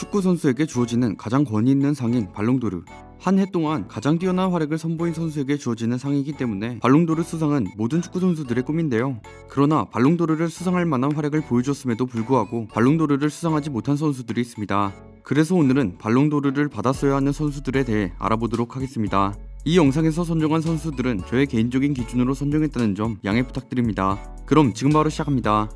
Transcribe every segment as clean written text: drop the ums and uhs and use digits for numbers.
축구 선수에게 주어지는 가장 권위 있는 상인 발롱도르. 한 해 동안 가장 뛰어난 활약을 선보인 선수에게 주어지는 상이기 때문에 발롱도르 수상은 모든 축구 선수들의 꿈인데요. 그러나 발롱도르를 수상할 만한 활약을 보여줬음에도 불구하고 발롱도르를 수상하지 못한 선수들이 있습니다. 그래서 오늘은 발롱도르를 받았어야 하는 선수들에 대해 알아보도록 하겠습니다. 이 영상에서 선정한 선수들은 저의 개인적인 기준으로 선정했다는 점 양해 부탁드립니다. 그럼 지금 바로 시작합니다.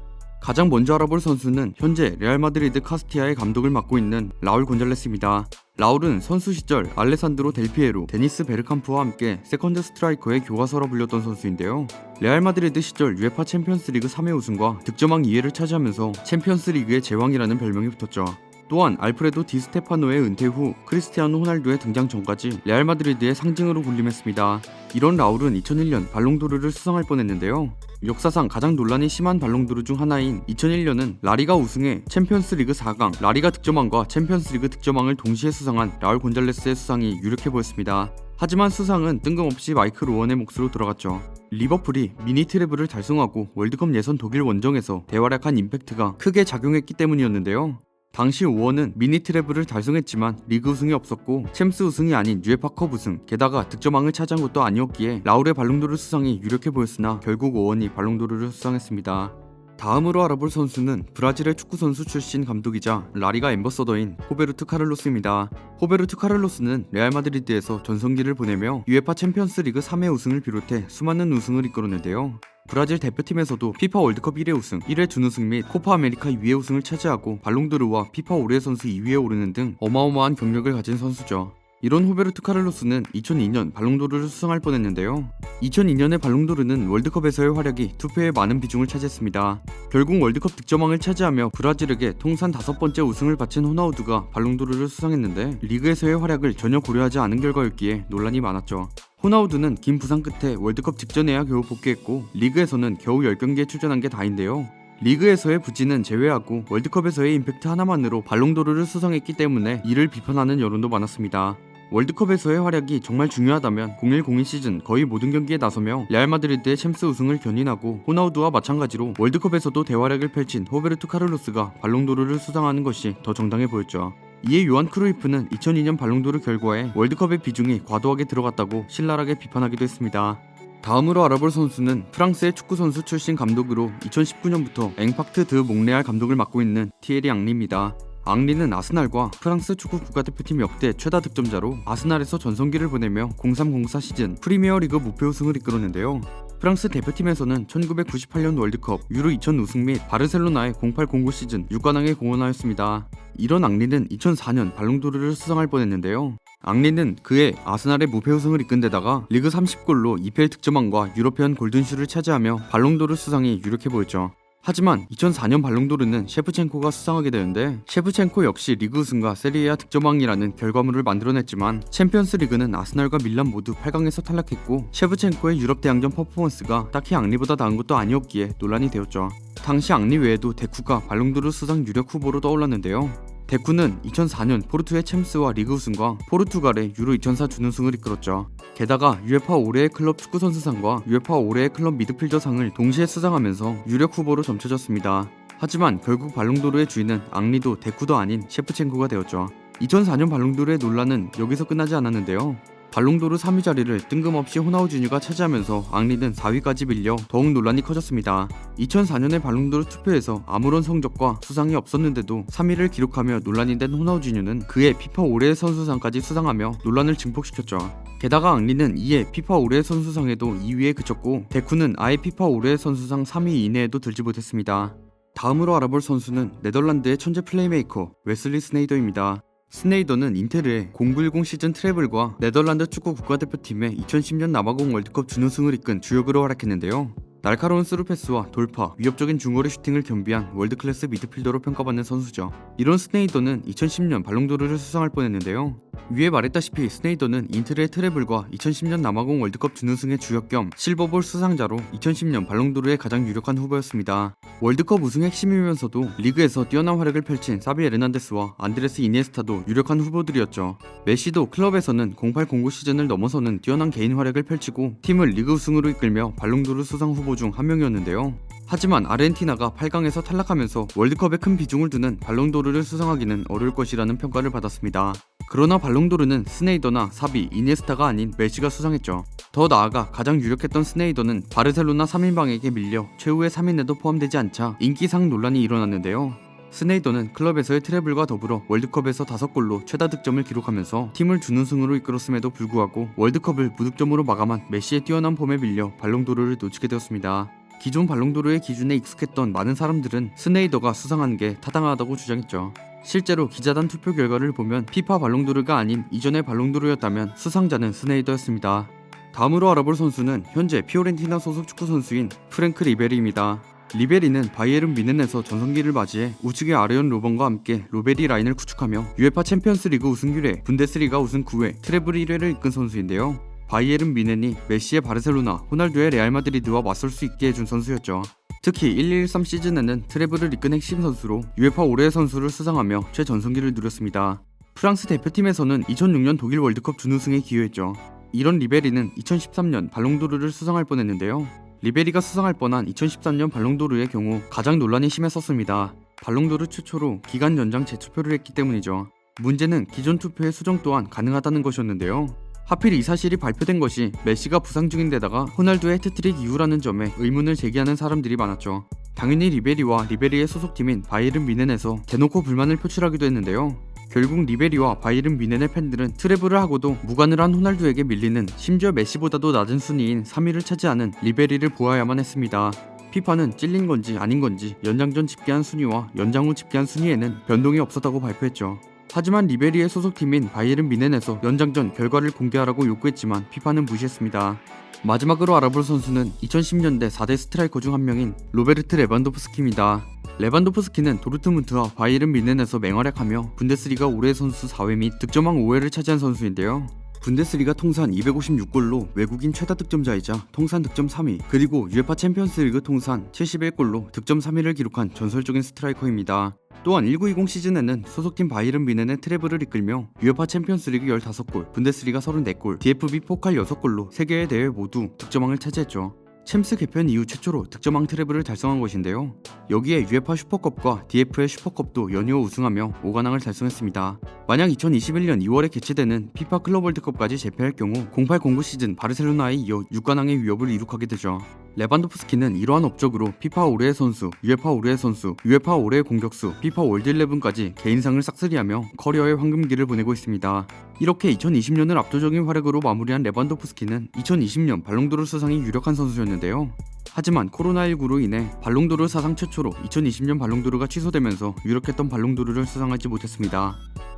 가장 먼저 알아볼 선수는 현재 레알 마드리드 카스티아의 감독을 맡고 있는 라울 곤잘레스입니다. 라울은 선수 시절 알레산드로 델피에로, 데니스 베르캄프와 함께 세컨드 스트라이커의 교과서라 불렸던 선수인데요. 레알 마드리드 시절 UEFA 챔피언스리그 3회 우승과 득점왕 2회를 차지하면서 챔피언스리그의 제왕이라는 별명이 붙었죠. 또한 알프레도 디 스테파노의 은퇴 후 크리스티아노 호날두의 등장 전까지 레알 마드리드의 상징으로 군림했습니다. 이런 라울은 2001년 발롱도르를 수상할 뻔했는데요. 역사상 가장 논란이 심한 발롱도르 중 하나인 2001년은 라리가 우승에 챔피언스리그 4강, 라리가 득점왕과 챔피언스리그 득점왕을 동시에 수상한 라울 곤잘레스의 수상이 유력해 보였습니다. 하지만 수상은 뜬금없이 마이크 로원의 몫으로 들어갔죠. 리버풀이 미니 트래블을 달성하고 월드컵 예선 독일 원정에서 대활약한 임팩트가 크게 작용했기 때문이었는데요. 당시 오원은 미니 트래블을 달성했지만 리그 우승이 없었고 챔스 우승이 아닌 UEFA컵 우승, 게다가 득점왕을 차지한 것도 아니었기에 라울의 발롱도르 수상이 유력해 보였으나 결국 오원이 발롱도르를 수상했습니다. 다음으로 알아볼 선수는 브라질의 축구선수 출신 감독이자 라리가 앰버서더인 호베르투 카를로스입니다. 호베르투 카를로스는 레알 마드리드에서 전성기를 보내며 UEFA 챔피언스 리그 3회 우승을 비롯해 수많은 우승을 이끌었는데요. 브라질 대표팀에서도 피파 월드컵 1회 우승, 1회 준우승 및 코파 아메리카 2회 우승을 차지하고 발롱도르와 피파 올해의 선수 2위에 오르는 등 어마어마한 경력을 가진 선수죠. 이런 호베르투 카를로스는 2002년 발롱도르를 수상할 뻔했는데요. 2002년의 발롱도르는 월드컵에서의 활약이 투표에 많은 비중을 차지했습니다. 결국 월드컵 득점왕을 차지하며 브라질에게 통산 5번째 우승을 바친 호나우두가 발롱도르를 수상했는데 리그에서의 활약을 전혀 고려하지 않은 결과였기에 논란이 많았죠. 호나우두는 긴 부상 끝에 월드컵 직전에야 겨우 복귀했고 리그에서는 겨우 10경기에 출전한 게 다인데요. 리그에서의 부진은 제외하고 월드컵에서의 임팩트 하나만으로 발롱도르를 수상했기 때문에 이를 비판하는 여론도 많았습니다. 월드컵에서의 활약이 정말 중요하다면 01-02 시즌 거의 모든 경기에 나서며 레알 마드리드의 챔스 우승을 견인하고 호나우두와 마찬가지로 월드컵에서도 대활약을 펼친 호베르투 카를로스가 발롱도르를 수상하는 것이 더 정당해 보였죠. 이에 요한 크루이프는 2002년 발롱도르 결과에 월드컵의 비중이 과도하게 들어갔다고 신랄하게 비판하기도 했습니다. 다음으로 알아볼 선수는 프랑스의 축구선수 출신 감독으로 2019년부터 앵팍트 드 몽레알 감독을 맡고 있는 티에리 앙리입니다. 앙리는 아스날과 프랑스 축구 국가대표팀 역대 최다 득점자로 아스날에서 전성기를 보내며 03-04 시즌 프리미어리그 무패 우승을 이끌었는데요. 프랑스 대표팀에서는 1998년 월드컵, 유로 2000 우승 및 바르셀로나의 08-09 시즌 6관왕에 공헌하였습니다. 이런 앙리는 2004년 발롱도르를 수상할 뻔했는데요. 앙리는 그해 아스날의 무패 우승을 이끈 데다가 리그 30골로 EPL 득점왕과 유러피언 골든슈를 차지하며 발롱도르 수상이 유력해 보였죠. 하지만 2004년 발롱도르는 셰프첸코가 수상하게 되는데 셰프첸코 역시 리그 우승과 세리에아 득점왕이라는 결과물을 만들어냈지만 챔피언스 리그는 아스날과 밀란 모두 8강에서 탈락했고 셰프첸코의 유럽 대항전 퍼포먼스가 딱히 앙리보다 나은 것도 아니었기에 논란이 되었죠. 당시 앙리 외에도 데쿠가 발롱도르 수상 유력 후보로 떠올랐는데요. 데쿠는 2004년 포르투의 챔스와 리그 우승과 포르투갈의 유로 2004 준우승을 이끌었죠. 게다가 UEFA 올해의 클럽 축구선수상과 UEFA 올해의 클럽 미드필더상을 동시에 수상하면서 유력 후보로 점쳐졌습니다. 하지만 결국 발롱도르의 주인은 앙리도 데쿠도 아닌 셰프첸코가 되었죠. 2004년 발롱도르의 논란은 여기서 끝나지 않았는데요. 발롱도르 3위 자리를 뜬금없이 호나우지뉴가 차지하면서 앙리는 4위까지 밀려 더욱 논란이 커졌습니다. 2004년의 발롱도르 투표에서 아무런 성적과 수상이 없었는데도 3위를 기록하며 논란이 된 호나우지뉴는 그해 피파 올해의 선수상까지 수상하며 논란을 증폭시켰죠. 게다가 앙리는 이에 피파 올해의 선수상에도 2위에 그쳤고 데쿠는 아예 피파 올해의 선수상 3위 이내에도 들지 못했습니다. 다음으로 알아볼 선수는 네덜란드의 천재 플레이메이커 웨슬리 스네이더입니다. 스네이더는 인테르의 0910 시즌 트래블과 네덜란드 축구 국가대표팀의 2010년 남아공 월드컵 준우승을 이끈 주역으로 활약했는데요. 날카로운 스루패스와 돌파, 위협적인 중거리 슈팅을 겸비한 월드클래스 미드필더로 평가받는 선수죠. 이런 스네이더는 2010년 발롱도르를 수상할 뻔했는데요. 위에 말했다시피 스네이더는 인틀의 트래블과 2010년 남아공 월드컵 준우승의 주역 겸 실버볼 수상자로 2010년 발롱도르의 가장 유력한 후보였습니다. 월드컵 우승 핵심이면서도 리그에서 뛰어난 활약을 펼친 사비 에르난데스와 안드레스 이니에스타도 유력한 후보들이었죠. 메시도 클럽에서는 0809 시즌을 넘어서는 뛰어난 개인 활약을 펼치고 팀을 리그 우승으로 이끌며 발롱도르 수상 후보 중 한 명이었는데요. 하지만 아르헨티나가 8강에서 탈락하면서 월드컵에 큰 비중을 두는 발롱도르를 수상하기는 어려울 것이라는 평가를 받았습니다. 그러나 발롱도르는 스네이더나 사비, 이니에스타가 아닌 메시가 수상했죠. 더 나아가 가장 유력했던 스네이더는 바르셀로나 3인방에게 밀려 최후의 3인에도 포함되지 않자 인기상 논란이 일어났는데요. 스네이더는 클럽에서의 트래블과 더불어 월드컵에서 5골로 최다 득점을 기록하면서 팀을 준우승으로 이끌었음에도 불구하고 월드컵을 무득점으로 마감한 메시의 뛰어난 폼에 밀려 발롱도르를 놓치게 되었습니다. 기존 발롱도르의 기준에 익숙했던 많은 사람들은 스네이더가 수상한 게 타당하다고 주장했죠. 실제로 기자단 투표 결과를 보면 피파 발롱도르가 아닌 이전의 발롱도르였다면 수상자는 스네이더였습니다. 다음으로 알아볼 선수는 현재 피오렌티나 소속 축구 선수인 프랭크 리베리입니다. 리베리는 바이에른 뮌헨에서 전성기를 맞이해 우측의 아르연 로번과 함께 로베리 라인을 구축하며 UEFA 챔피언스리그 우승 1회, 분데스리가 우승 9회, 트래블 1회를 이끈 선수인데요. 바이에른 뮌헨이 메시의 바르셀로나, 호날두의 레알 마드리드와 맞설 수 있게 해준 선수였죠. 특히 1213 시즌에는 트래블을 이끈 핵심 선수로 UEFA 올해의 선수를 수상하며 최전성기를 누렸습니다. 프랑스 대표팀에서는 2006년 독일 월드컵 준우승에 기여했죠. 이런 리베리는 2013년 발롱도르를 수상할 뻔했는데요. 리베리가 수상할 뻔한 2013년 발롱도르의 경우 가장 논란이 심했었습니다. 발롱도르 최초로 기간 연장 재투표를 했기 때문이죠. 문제는 기존 투표의 수정 또한 가능하다는 것이었는데요. 하필 이 사실이 발표된 것이 메시가 부상 중인데다가 호날두의 해트트릭 이후라는 점에 의문을 제기하는 사람들이 많았죠. 당연히 리베리와 리베리의 소속팀인 바이에른 뮌헨에서 대놓고 불만을 표출하기도 했는데요. 결국 리베리와 바이에른 뮌헨의 팬들은 트래블을 하고도 무관을 한 호날두에게 밀리는 심지어 메시보다도 낮은 순위인 3위를 차지하는 리베리를 보아야만 했습니다. 피파는 찔린 건지 아닌 건지 연장 전 집계한 순위와 연장 후 집계한 순위에는 변동이 없었다고 발표했죠. 하지만 리베리의 소속팀인 바이에른 뮌헨에서 연장 전 결과를 공개하라고 요구했지만 피파는 무시했습니다. 마지막으로 알아볼 선수는 2010년대 4대 스트라이커 중 한 명인 로베르트 레반도프스키입니다. 레반도프스키는 도르트문트와 바이에른 뮌헨에서 맹활약하며 분데스리가 올해의 선수 4회 및 득점왕 5회를 차지한 선수인데요. 분데스리가 통산 256골로 외국인 최다 득점자이자 통산 득점 3위, 그리고 UEFA 챔피언스리그 통산 71골로 득점 3위를 기록한 전설적인 스트라이커입니다. 또한 1920 시즌에는 소속팀 바이에른 뮌헨의 트래블을 이끌며 UEFA 챔피언스리그 15골, 분데스리가 34골, DFB 포칼 6골로 3개의 대회 모두 득점왕을 차지했죠. 챔스 개편 이후 최초로 득점왕 트래블을 달성한 것인데요. 여기에 UEFA 슈퍼컵과 DF의 슈퍼컵도 연이어 우승하며 5관왕을 달성했습니다. 만약 2021년 2월에 개최되는 피파 클럽 월드컵까지 재패할 경우 0809 시즌 바르셀로나에 이어 6관왕의 위협을 이룩하게 되죠. 레반도프스키는 이러한 업적으로 피파 올해의 선수, UEFA 올해의 선수, UEFA 올해의 공격수, 피파 월드 11까지 개인상을 싹쓸이하며 커리어의 황금기를 보내고 있습니다. 이렇게 2020년을 압도적인 활약으로 마무리한 레반도프스키는 2020년 발롱도르 수상이 유력한 선수였는데요. 하지만 코로나19로 인해 발롱도르 사상 최초로 2020년 발롱도르가 취소되면서 유력했던 발롱도르를 수상하지 못했습니다.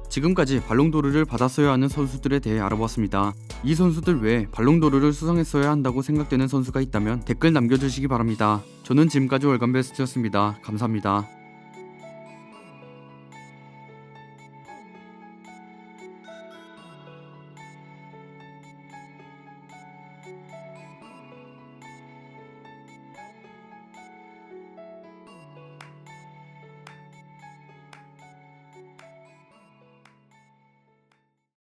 지금까지 발롱도르를 받았어야 하는 선수들에 대해 알아보았습니다. 이 선수들 외에 발롱도르를 수상했어야 한다고 생각되는 선수가 있다면 댓글 남겨주시기 바랍니다. 저는 지금까지 월간베스트였습니다. 감사합니다.